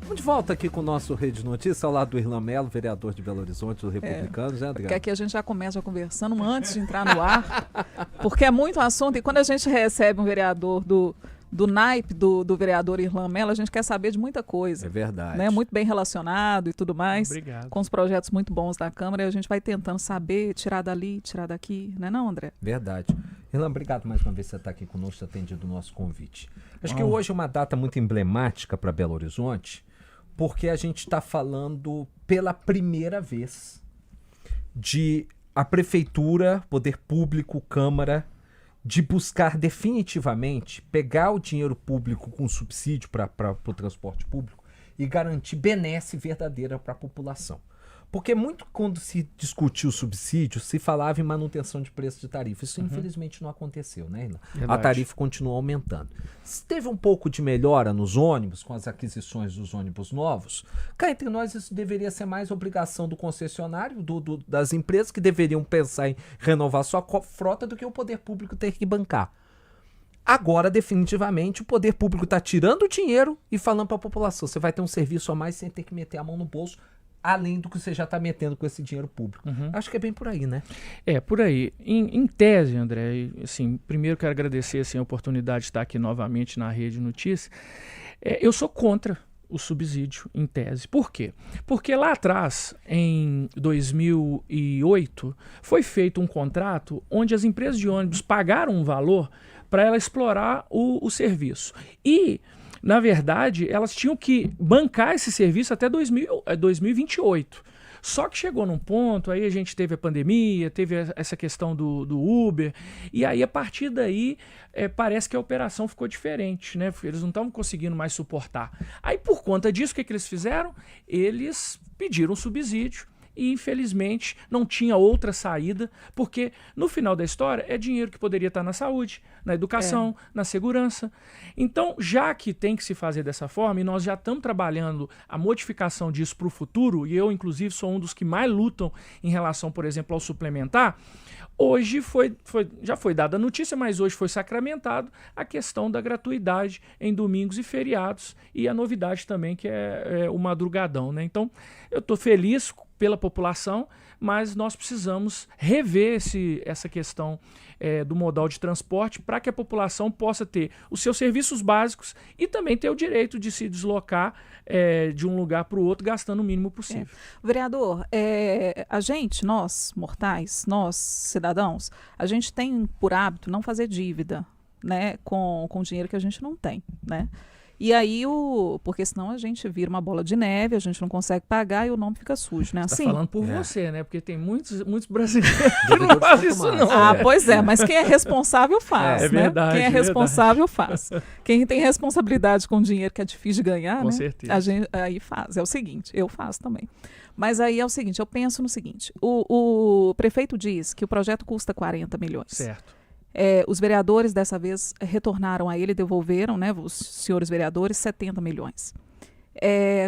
Vamos de volta aqui com o nosso Rede Notícias, ao lado do Irlan Mello, vereador de Belo Horizonte, dos Republicanos, né, Adriano? Porque aqui a gente já começa conversando antes de entrar no ar, porque é muito assunto, e quando a gente recebe um vereador do naipe do vereador Irlan Mello, a gente quer saber de muita coisa. É verdade. Né? Muito bem relacionado e tudo mais. Obrigado. Com os projetos muito bons da Câmara, e a gente vai tentando saber, tirar dali, tirar daqui, não é não, André? Verdade. Irlan, obrigado mais uma vez por você estar aqui conosco, ter atendido o nosso convite. Acho que hoje é uma data muito emblemática para Belo Horizonte, porque a gente está falando pela primeira vez de a Prefeitura, Poder Público, Câmara, de buscar definitivamente pegar o dinheiro público com subsídio para o transporte público e garantir benesse verdadeira para a população. Porque muito quando se discutiu o subsídio, se falava em manutenção de preço de tarifa. Isso infelizmente não aconteceu, né, Irlan? A tarifa continuou aumentando. Se teve um pouco de melhora nos ônibus, com as aquisições dos ônibus novos, cá entre nós isso deveria ser mais obrigação do concessionário, das empresas que deveriam pensar em renovar sua frota do que o poder público ter que bancar. Agora, definitivamente, o poder público está tirando o dinheiro e falando para a população, você vai ter um serviço a mais sem ter que meter a mão no bolso, além do que você já está metendo com esse dinheiro público. Acho que é bem por aí, né? É, por aí. Em tese, André, assim, primeiro quero agradecer assim, a oportunidade de estar aqui novamente na Rede Notícias. Eu sou contra o subsídio, em tese. Por quê? Porque lá atrás, em 2008, foi feito um contrato onde as empresas de ônibus pagaram um valor para ela explorar o serviço. E na verdade, elas tinham que bancar esse serviço até 2028. Só que chegou num ponto, aí a gente teve a pandemia, teve essa questão do Uber, e aí a partir daí parece que a operação ficou diferente, né? Eles não estavam conseguindo mais suportar. Aí por conta disso, o que eles fizeram? Eles pediram subsídio. E, infelizmente, não tinha outra saída, porque, no final da história, é dinheiro que poderia estar na saúde, na educação, na segurança. Então, já que tem que se fazer dessa forma, e nós já estamos trabalhando a modificação disso para o futuro, e eu, inclusive, sou um dos que mais lutam em relação, por exemplo, ao suplementar, hoje já foi dada a notícia, mas hoje foi sacramentado a questão da gratuidade em domingos e feriados, e a novidade também, que é o madrugadão, né? Então, eu estou feliz pela população, mas nós precisamos rever essa questão do modal de transporte para que a população possa ter os seus serviços básicos e também ter o direito de se deslocar de um lugar para o outro gastando o mínimo possível. Vereador, a gente, nós mortais, nós cidadãos, a gente tem por hábito não fazer dívida, né, com dinheiro que a gente não tem, né? E aí, porque senão a gente vira uma bola de neve, a gente não consegue pagar e o nome fica sujo, né? Você assim? tá falando por você, né? Porque tem muitos brasileiros que não fazem isso, não. Pois é, mas quem é responsável faz, né? Verdade. Quem é responsável faz. Quem tem responsabilidade com dinheiro que é difícil de ganhar, com né? certeza. A gente, aí faz. É o seguinte, eu faço também. Mas aí é o seguinte, eu penso no seguinte, o prefeito diz que o projeto custa 40 milhões. Certo. Os vereadores, dessa vez, retornaram a ele, devolveram, né, os senhores vereadores, 70 milhões.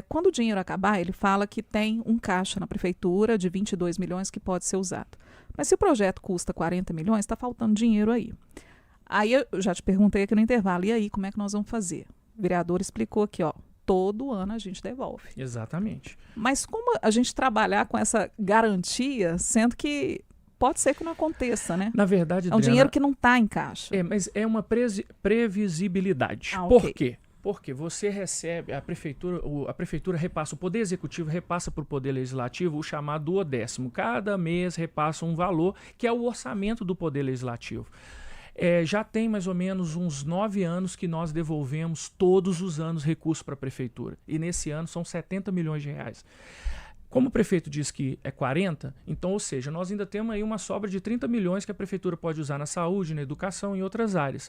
Quando o dinheiro acabar, ele fala que tem um caixa na prefeitura de 22 milhões que pode ser usado. Mas se o projeto custa 40 milhões, está faltando dinheiro aí. Aí eu já te perguntei aqui no intervalo, e aí, como é que nós vamos fazer? O vereador explicou aqui, todo ano a gente devolve. Exatamente. Mas como a gente trabalhar com essa garantia, sendo que pode ser que não aconteça, né? Na verdade, é um dinheiro que não está em caixa. Mas é uma previsibilidade. Okay. Por quê? Porque você recebe, a prefeitura repassa, o Poder Executivo repassa para o Poder Legislativo o chamado duodécimo. Cada mês repassa um valor que é o orçamento do Poder Legislativo. Já tem mais ou menos uns 9 anos que nós devolvemos todos os anos recursos para a prefeitura. E nesse ano são 70 milhões de reais. Como o prefeito diz que é 40, então, ou seja, nós ainda temos aí uma sobra de 30 milhões que a prefeitura pode usar na saúde, na educação e em outras áreas.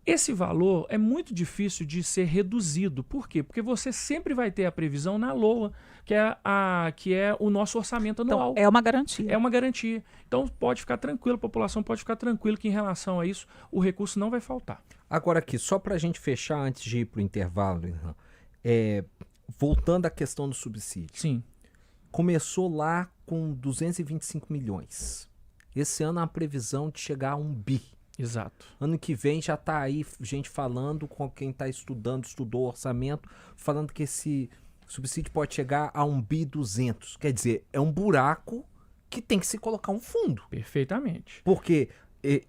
Esse valor é muito difícil de ser reduzido. Por quê? Porque você sempre vai ter a previsão na LOA, que é o nosso orçamento anual. Então, é uma garantia. É uma garantia. Então, pode ficar tranquilo, a população pode ficar tranquila que em relação a isso, o recurso não vai faltar. Agora aqui, só para a gente fechar antes de ir para o intervalo, voltando à questão do subsídio. Sim. Começou lá com 225 milhões. Esse ano há uma previsão de chegar a 1 bi. Exato. Ano que vem já está aí gente falando, com quem está estudou orçamento, falando que esse O subsídio pode chegar a 1.200 bilhão. Quer dizer, é um buraco que tem que se colocar um fundo. Perfeitamente. Porque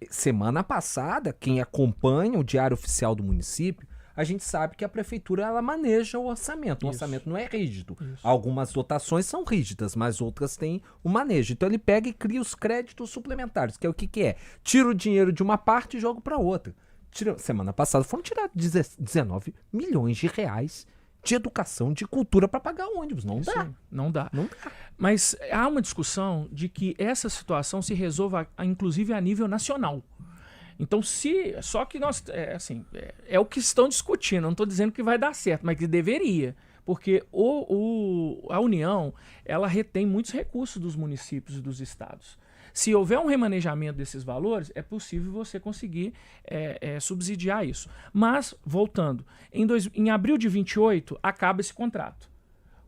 semana passada, quem acompanha o Diário Oficial do município, a gente sabe que a prefeitura ela maneja o orçamento. O orçamento não é rígido. Algumas dotações são rígidas, mas outras têm o manejo. Então ele pega e cria os créditos suplementares, que é o que é? Tira o dinheiro de uma parte e joga para outra. Semana passada foram tirados 19 milhões de reais de educação, de cultura para pagar ônibus. Não dá. Sim, não dá. Não dá. Mas há uma discussão de que essa situação se resolva, inclusive, a nível nacional. Então, só que nós, é o que estão discutindo, não estou dizendo que vai dar certo, mas que deveria, porque a União, ela retém muitos recursos dos municípios e dos estados. Se houver um remanejamento desses valores, é possível você conseguir subsidiar isso. Mas, voltando, em abril de 28, acaba esse contrato.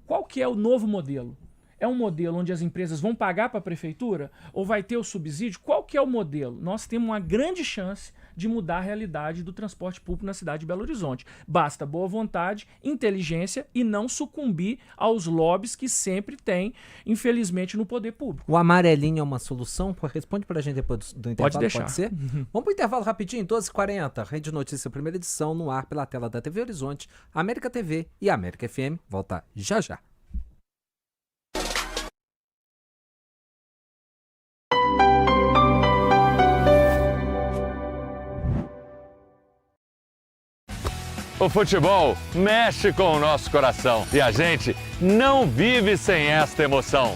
Qual que é o novo modelo? É um modelo onde as empresas vão pagar para a prefeitura ou vai ter o subsídio? Qual que é o modelo? Nós temos uma grande chance de mudar a realidade do transporte público na cidade de Belo Horizonte. Basta boa vontade, inteligência e não sucumbir aos lobbies que sempre tem, infelizmente, no poder público. O amarelinho é uma solução? Responde pra gente depois do intervalo, Pode deixar. Pode ser? Vamos pro intervalo rapidinho, 12h40, Rede Notícia, primeira edição, no ar pela tela da TV Horizonte, América TV e América FM. Volta já já. O futebol mexe com o nosso coração e a gente não vive sem esta emoção.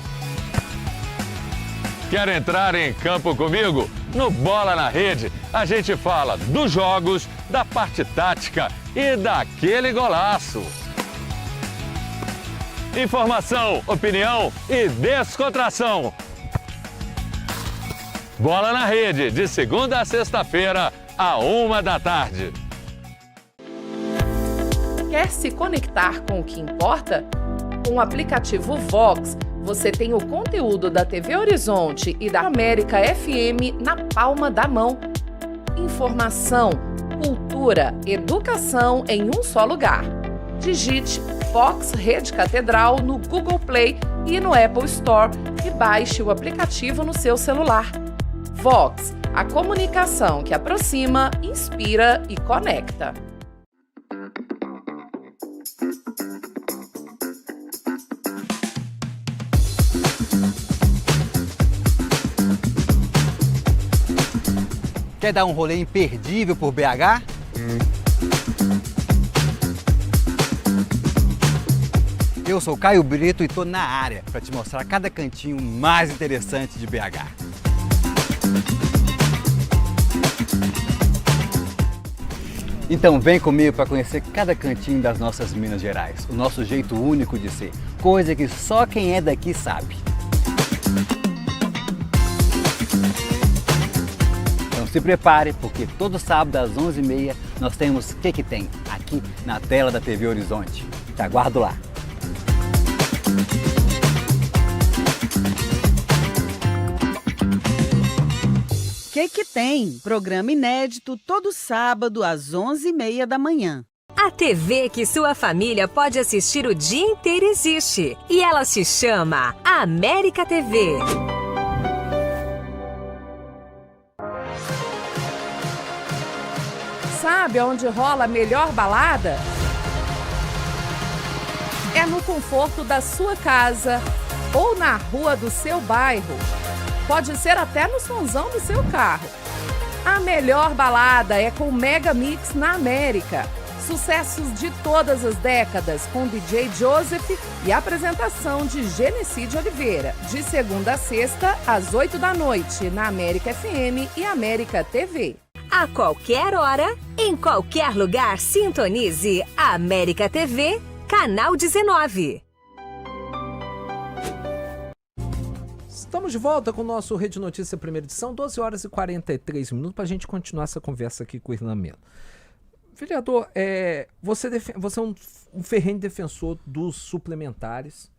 Quer entrar em campo comigo? No Bola na Rede, a gente fala dos jogos, da parte tática e daquele golaço. Informação, opinião e descontração. Bola na Rede, de segunda a sexta-feira, à 13h. Quer se conectar com o que importa? Com o aplicativo Vox, você tem o conteúdo da TV Horizonte e da América FM na palma da mão. Informação, cultura, educação em um só lugar. Digite Vox Rede Catedral no Google Play e no Apple Store e baixe o aplicativo no seu celular. Vox, a comunicação que aproxima, inspira e conecta. Quer dar um rolê imperdível por BH? Eu sou Caio Brito e tô na área para te mostrar cada cantinho mais interessante de BH. Então vem comigo para conhecer cada cantinho das nossas Minas Gerais, o nosso jeito único de ser, coisa que só quem é daqui sabe. Se prepare, porque todo sábado às 11h30 nós temos Que Tem, aqui na tela da TV Horizonte. Te aguardo lá. Que Tem, programa inédito todo sábado às 11h30 da manhã. A TV que sua família pode assistir o dia inteiro existe. E ela se chama América TV. Sabe onde rola a melhor balada? É no conforto da sua casa ou na rua do seu bairro. Pode ser até no sonzão do seu carro. A melhor balada é com Mega Mix na América. Sucessos de todas as décadas com DJ Joseph e apresentação de Genecide Oliveira. De segunda a sexta, às 8h na América FM e América TV. A qualquer hora, em qualquer lugar, sintonize a América TV, canal 19. Estamos de volta com o nosso Rede Notícia primeira edição, 12h43, para a gente continuar essa conversa aqui com o Irlan Melo. Vereador, você é um ferrenho defensor dos suplementares,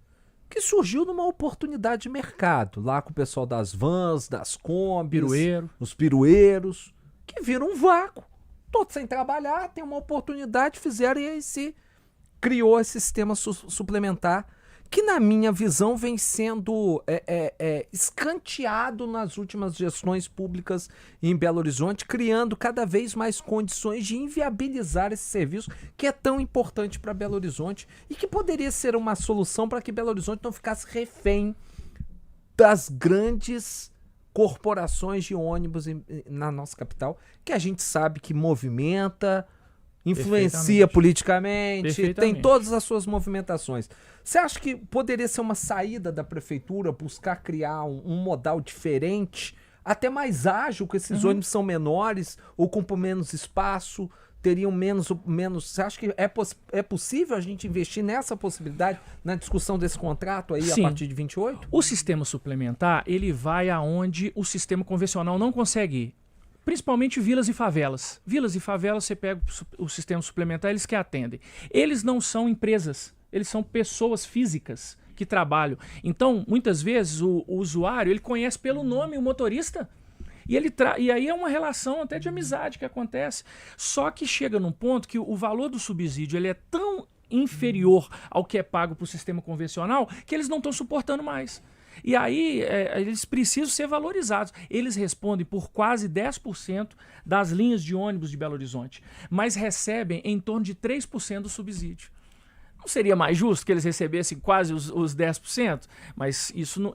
que surgiu numa oportunidade de mercado, lá com o pessoal das vans, das combis, os pirueiros, que viram um vácuo. Todos sem trabalhar, tem uma oportunidade, fizeram esse criou esse sistema suplementar que, na minha visão, vem sendo escanteado nas últimas gestões públicas em Belo Horizonte, criando cada vez mais condições de inviabilizar esse serviço que é tão importante para Belo Horizonte e que poderia ser uma solução para que Belo Horizonte não ficasse refém das grandes corporações de ônibus na nossa capital, que a gente sabe que movimenta, influencia politicamente, tem todas as suas movimentações. Você acha que poderia ser uma saída da prefeitura buscar criar um modal diferente, até mais ágil, que esses ônibus são menores, ocupam menos espaço, teriam menos... Você acha que é possível a gente investir nessa possibilidade, na discussão desse contrato aí? Sim. A partir de 28? O sistema suplementar, ele vai aonde o sistema convencional não consegue ir. Principalmente vilas e favelas. Vilas e favelas, você pega o sistema suplementar, eles que atendem. Eles não são empresas, eles são pessoas físicas que trabalham. Então, muitas vezes, o usuário, ele conhece pelo nome o motorista, e aí é uma relação até de amizade que acontece. Só que chega num ponto que o valor do subsídio ele é tão inferior ao que é pago para o sistema convencional que eles não estão suportando mais. E aí, eles precisam ser valorizados. Eles respondem por quase 10% das linhas de ônibus de Belo Horizonte, mas recebem em torno de 3% do subsídio. Não seria mais justo que eles recebessem quase os 10%? Mas isso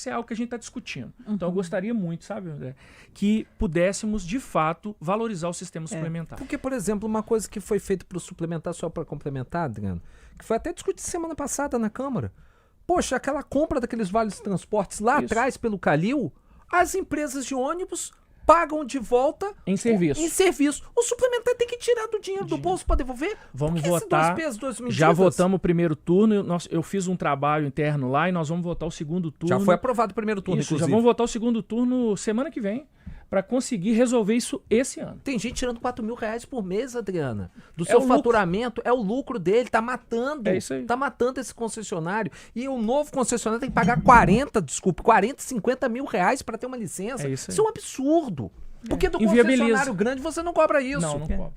é algo que a gente está discutindo. Então, eu gostaria muito, sabe, André, que pudéssemos, de fato, valorizar o sistema suplementar. Porque, por exemplo, uma coisa que foi feita para o suplementar, só para complementar, Adriano, que foi até discutido semana passada na Câmara. Poxa, aquela compra daqueles vales de transportes lá atrás pelo Calil, as empresas de ônibus pagam de volta em serviço. O suplementar tem que tirar do dinheiro do bolso para devolver. Vamos votar. Já votamos o primeiro turno. Eu fiz um trabalho interno lá e nós vamos votar o segundo turno. Já foi aprovado o primeiro turno, inclusive. Já vamos votar o segundo turno semana que vem, para conseguir resolver isso esse ano. Tem gente tirando R$4.000 por mês, Adriana. Do seu faturamento, é o lucro dele, tá matando. É isso aí. Tá matando esse concessionário. E o novo concessionário tem que pagar 40, 50 mil reais para ter uma licença. Isso é um absurdo. Porque do concessionário grande você não cobra isso. Não cobra.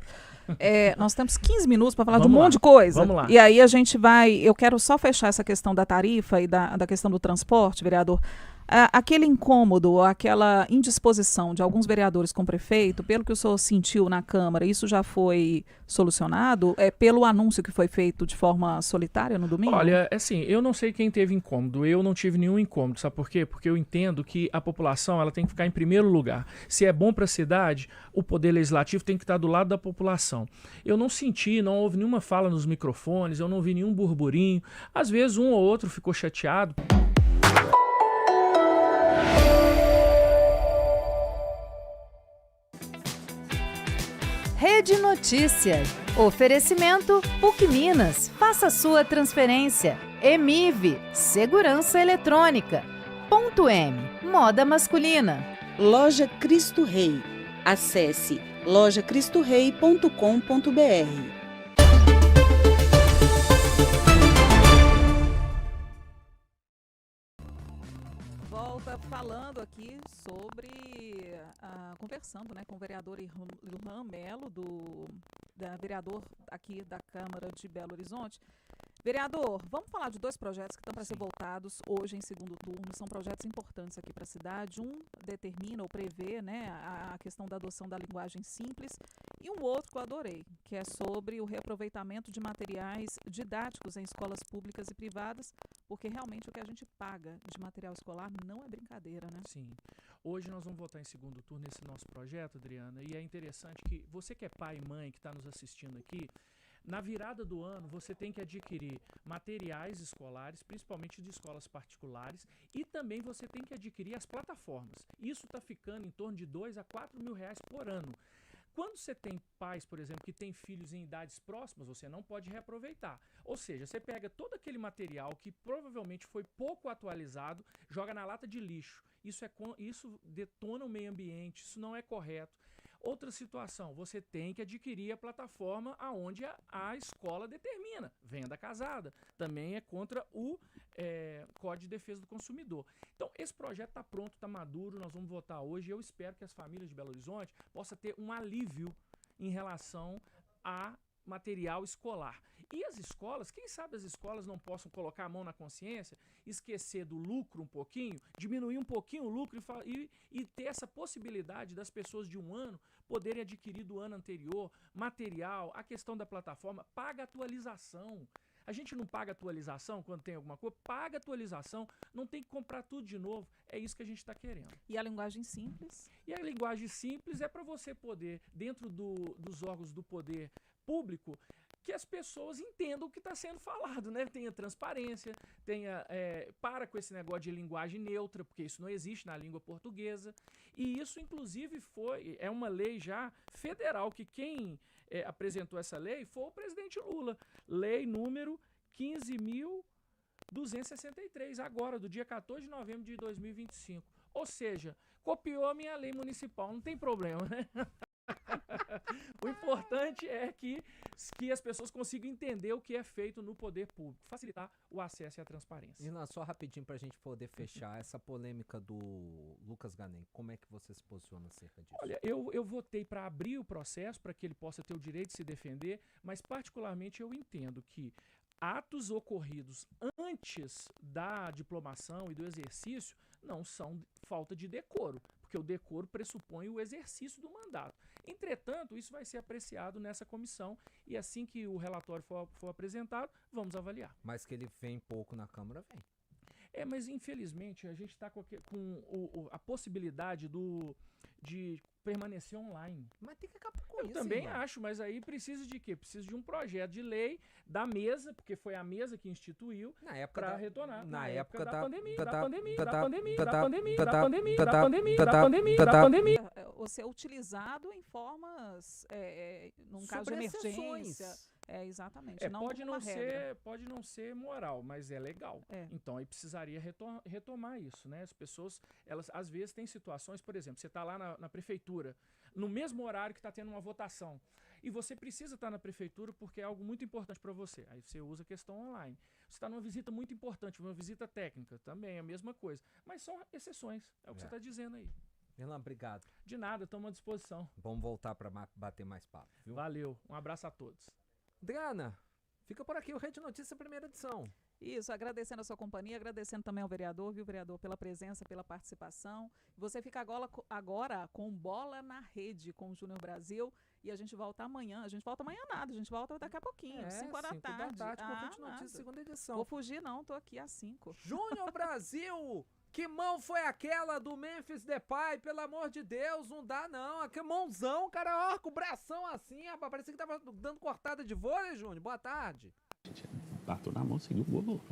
Nós temos 15 minutos para falar de um monte de coisa. Vamos lá. E aí a gente vai... Eu quero só fechar essa questão da tarifa e da questão do transporte, vereador. Aquele incômodo, aquela indisposição de alguns vereadores com o prefeito, pelo que o senhor sentiu na Câmara, isso já foi solucionado? Pelo anúncio que foi feito de forma solitária no domingo? Olha, assim, eu não sei quem teve incômodo. Eu não tive nenhum incômodo. Sabe por quê? Porque eu entendo que a população ela tem que ficar em primeiro lugar. Se é bom para a cidade, o Poder Legislativo tem que estar do lado da população. Eu não senti, não houve nenhuma fala nos microfones, eu não vi nenhum burburinho. Às vezes um ou outro ficou chateado. Rede Notícias. Oferecimento PUC Minas. Faça sua transferência. EMIV. Segurança Eletrônica. Ponto M. Moda masculina. Loja Cristo Rei. Acesse lojacristorei.com.br. Falando aqui sobre, conversando, né, com o vereador Ilhan Melo, vereador aqui da Câmara de Belo Horizonte. Vereador, vamos falar de dois projetos que estão para ser votados hoje em segundo turno. São projetos importantes aqui para a cidade. Um determina ou prevê, né, a questão da adoção da linguagem simples, e um outro que eu adorei, que é sobre o reaproveitamento de materiais didáticos em escolas públicas e privadas, porque realmente o que a gente paga de material escolar não é brincadeira, né? Sim. Hoje nós vamos votar em segundo turno nesse nosso projeto, Adriana, e é interessante que você que é pai e mãe que está nos assistindo aqui, na virada do ano, você tem que adquirir materiais escolares, principalmente de escolas particulares, e também você tem que adquirir as plataformas. Isso está ficando em torno de R$2 a R$4.000 por ano. Quando você tem pais, por exemplo, que têm filhos em idades próximas, você não pode reaproveitar. Ou seja, você pega todo aquele material que provavelmente foi pouco atualizado, joga na lata de lixo. Isso detona o meio ambiente, isso não é correto. Outra situação, você tem que adquirir a plataforma aonde a escola determina. Venda casada. Também é contra o Código de Defesa do Consumidor. Então, esse projeto está pronto, está maduro, nós vamos votar hoje e eu espero que as famílias de Belo Horizonte possam ter um alívio em relação a material escolar. E as escolas, quem sabe as escolas não possam colocar a mão na consciência, esquecer do lucro um pouquinho, diminuir um pouquinho o lucro e ter essa possibilidade das pessoas de um ano poderem adquirir do ano anterior material, a questão da plataforma, paga atualização. A gente não paga atualização quando tem alguma coisa, paga atualização, não tem que comprar tudo de novo. É isso que a gente está querendo. E a linguagem simples? E a linguagem simples é para você poder, dentro dos órgãos do poder público, que as pessoas entendam o que está sendo falado, né? Tenha transparência, para com esse negócio de linguagem neutra, porque isso não existe na língua portuguesa. E isso, inclusive, é uma lei já federal, que quem apresentou essa lei foi o presidente Lula. Lei número 15.263, agora, do dia 14 de novembro de 2025. Ou seja, copiou a minha lei municipal, não tem problema, né? O importante é que as pessoas consigam entender o que é feito no poder público, facilitar o acesso e a transparência. E só rapidinho pra gente poder fechar essa polêmica do Lucas Ganem, como é que você se posiciona acerca disso? Olha, eu votei para abrir o processo para que ele possa ter o direito de se defender, mas particularmente eu entendo que atos ocorridos antes da diplomação e do exercício não são falta de decoro, porque o decoro pressupõe o exercício do mandato. Entretanto, isso vai ser apreciado nessa comissão e assim que o relatório for apresentado, vamos avaliar. Mas que ele vem pouco na Câmara, vem. Mas infelizmente a gente está com a possibilidade de permanecer online. Mas tem que acabar com isso. Eu também acho, mas aí precisa de quê? Precisa de um projeto de lei da mesa, porque foi a mesa que instituiu para retornar. Na época da pandemia. Ou ser utilizado em formas, num caso de emergência. Exatamente. Pode não ser moral, mas é legal. Então aí precisaria retomar isso, né? As pessoas, elas às vezes têm situações, por exemplo, você está lá na prefeitura, no mesmo horário que está tendo uma votação, e você precisa estar na prefeitura porque é algo muito importante para você. Aí você usa a questão online. Você está numa visita muito importante, uma visita técnica, também é a mesma coisa. Mas são exceções, é o que você está dizendo aí. Irlan, obrigado. De nada, estamos à disposição. Vamos voltar para bater mais papo, viu? Valeu, um abraço a todos. Adriana, fica por aqui o Rede Notícia, primeira edição. Isso, agradecendo a sua companhia, agradecendo também ao vereador, viu, vereador, pela presença, pela participação. Você fica agora com Bola na Rede, com o Júnior Brasil, e a gente volta amanhã. A gente volta amanhã nada, a gente volta daqui a pouquinho, 5 horas da tarde. 5 da tarde, com Rede Notícia, segunda edição. Vou fugir não, tô aqui às 5. Júnior Brasil! Que mão foi aquela do Memphis Depay? Pelo amor de Deus, não dá não. Que mãozão, cara, ó, com o bração assim, rapaz. Parecia que tava dando cortada de vôlei, Júnior. Boa tarde. Bateu na mão, seguiu o gol.